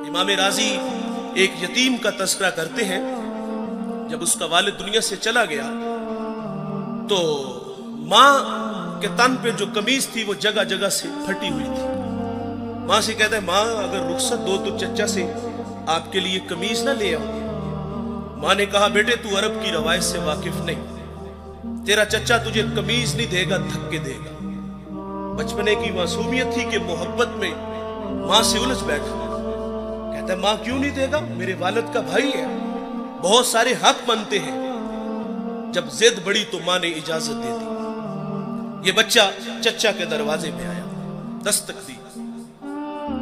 इमाम राजी एक यतीम का तज़किरा करते हैं, जब उसका वालिद दुनिया से चला गया तो माँ के तन पे जो कमीज थी वो जगह जगह से फटी हुई थी। माँ से कहता है, माँ अगर रुखसत दो तो चचा से आपके लिए कमीज ना ले आऊंगी। माँ ने कहा, बेटे तू अरब की रवायत से वाकिफ नहीं, तेरा चचा तुझे कमीज नहीं देगा, धक्के देगा। बचपने की मासूमियत थी कि मोहब्बत में माँ से उलझ बैठा। कहता है, माँ क्यों नहीं देगा, मेरे वालिद का भाई है, बहुत सारे हक बनते हैं। जब जिद बढ़ी तो माँ ने इजाजत दे दी। ये बच्चा चचा के दरवाजे में आया, दस्तक दी,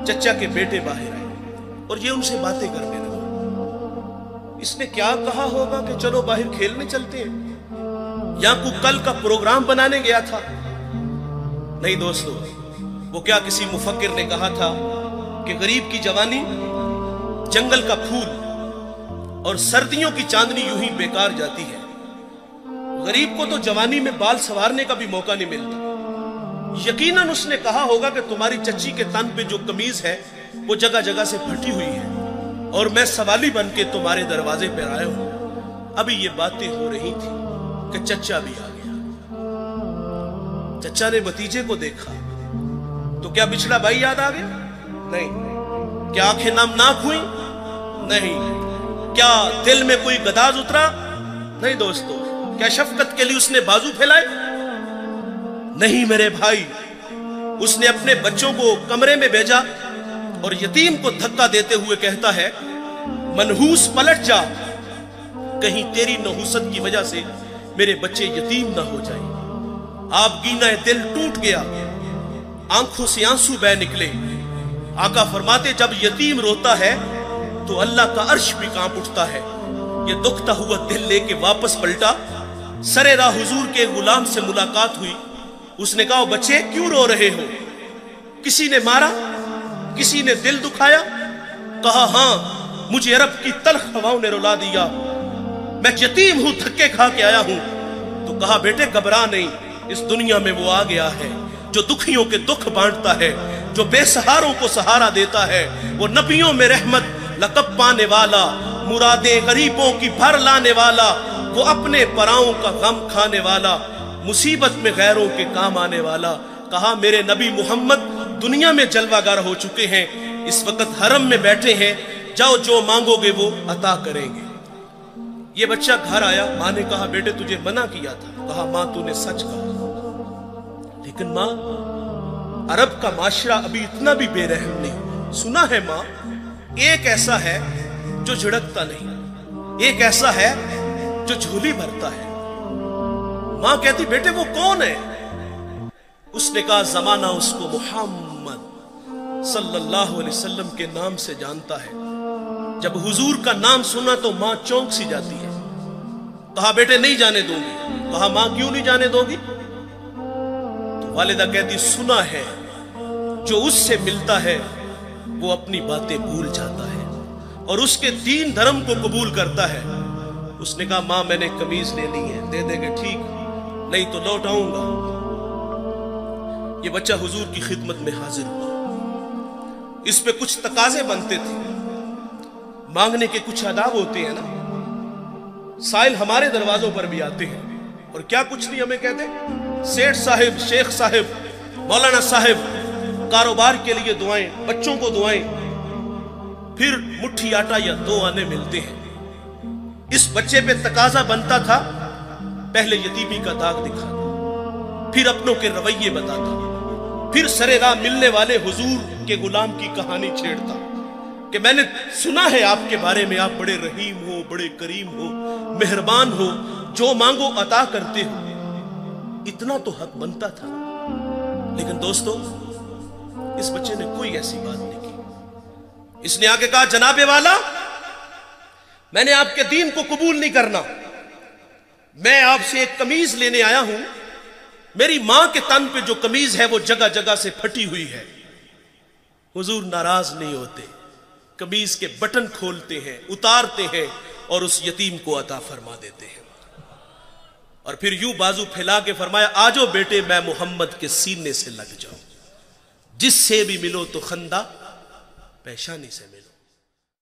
चचा के बेटे बाहर आए और ये उनसे बातें करने लगे। इसने क्या कहा होगा कि चलो बाहर खेलने चलते हैं, या कोई कल का प्रोग्राम बनाने गया था। नहीं दोस्तों, वो क्या किसी मुफक्किर ने कहा था कि गरीब की जवानी जंगल का फूल और सर्दियों की चांदनी यूं ही बेकार जाती है। गरीब को तो जवानी में बाल संवारने का भी मौका नहीं मिलता। यकीनन उसने कहा होगा कि तुम्हारी चच्ची के तन पे जो कमीज है वो जगह जगह से फटी हुई है और मैं सवाली बन के तुम्हारे दरवाजे पर आया हूं। अभी ये बातें हो रही थी कि चचा भी आ गया। चचा ने भतीजे को देखा तो क्या बिछड़ा भाई याद आ गया? नहीं। क्या आंखें नमनाक हुई? नहीं। क्या दिल में कोई गदाज उतरा? नहीं दोस्तों। क्या शफकत के लिए उसने बाजू फैलाए? नहीं मेरे भाई। उसने अपने बच्चों को कमरे में भेजा और यतीम को धक्का देते हुए कहता है, मनहूस पलट जा, कहीं तेरी नहुसत की वजह से मेरे बच्चे यतीम ना हो जाएं। आप गीना दिल टूट गया, आंखों से आंसू बह निकले। आका फरमाते, जब यतीम रोता है तो अल्लाह का अर्श भी कांप उठता है। ये दुखता हुआ दिल लेके वापस पलटा। सरे राह हुजूर के गुलाम से मुलाकात हुई। उसने कहा, बच्चे क्यों रो रहे हो? किसी ने मारा? किसी ने दिल दुखाया? कहा, हां, मुझे अरब की तल्ख हवाओं ने रुला दिया। मैं यतीम हूं, धक्के खा के आया हूं। तो कहा, बेटे घबरा नहीं, इस दुनिया में वो आ गया है जो दुखियों के दुख बांटता है, जो बेसहारों को सहारा देता है। वो नबियों में रहमत लक़ब पाने वाला, मुरादें गरीबों की भर लाने वाला, वो अपने पराओं का गम खाने वाला, मुसीबत में गैरों के काम आने वाला। कहा, मेरे नबी मोहम्मद दुनिया में जलवागर हो चुके हैं, इस वक्त हरम में बैठे हैं, जाओ जो मांगोगे वो अता करेंगे। ये बच्चा घर आया। माँ ने कहा, बेटे तुझे मना किया था। कहा, माँ तूने सच कहा, लेकिन माँ अरब का माशरा अभी इतना भी बेरहम नहीं। सुना है माँ, एक ऐसा है जो झिड़कता नहीं, एक ऐसा है जो झोली भरता है। माँ कहती, बेटे वो कौन है? उसने कहा, जमाना उसको मुहम्मद सल्लल्लाहु अलैहि वसल्लम के नाम से जानता है। जब हुजूर का नाम सुना तो माँ चौंक सी जाती है। कहा, बेटे नहीं जाने दूंगी। कहा, माँ क्यों नहीं जाने दोगी? तो वालिदा कहती, सुना है जो उससे मिलता है वो अपनी बातें भूल जाता है और उसके दीन धर्म को कबूल करता है। उसने कहा, माँ मैंने कमीज लेनी है, दे देंगे ठीक, नहीं तो लौट आऊंगा। ये बच्चा हुजूर की खिदमत में हाजिर हुआ। इस पे कुछ तकाजे बनते थे, मांगने के कुछ आदाब होते हैं ना। साइल हमारे दरवाजों पर भी आते हैं और क्या कुछ नहीं हमें कहते, सेठ साहिब, शेख साहिब, मौलाना साहिब, कारोबार के लिए दुआएं, बच्चों को दुआएं, फिर मुट्ठी आटा या 2 आने मिलते हैं। इस बच्चे पे तकाजा बनता था, पहले यतीमी का दाग दिखाता, फिर अपनों के रवैये बताता, फिर सरे राह मिलने वाले हुजूर के गुलाम की कहानी छेड़ता कि मैंने सुना है आपके बारे में, आप बड़े रहीम हो, बड़े करीम हो, मेहरबान हो, जो मांगो अता करते हो। इतना तो हक बनता था। लेकिन दोस्तों, इस बच्चे ने कोई ऐसी बात नहीं की। इसने आके कहा, जनाबे वाला, मैंने आपके दीन को कबूल नहीं करना, मैं आपसे एक कमीज लेने आया हूं। मेरी मां के तन पे जो कमीज है वो जगह जगह से फटी हुई है। हुजूर नाराज नहीं होते, कमीज के बटन खोलते हैं, उतारते हैं और उस यतीम को अता फरमा देते हैं। और फिर यूं बाजू फैला के फरमाया, आजो बेटे मैं मोहम्मद के सीने से लग जाऊं, जिससे भी मिलो तो खंदा पेशानी से मिलो।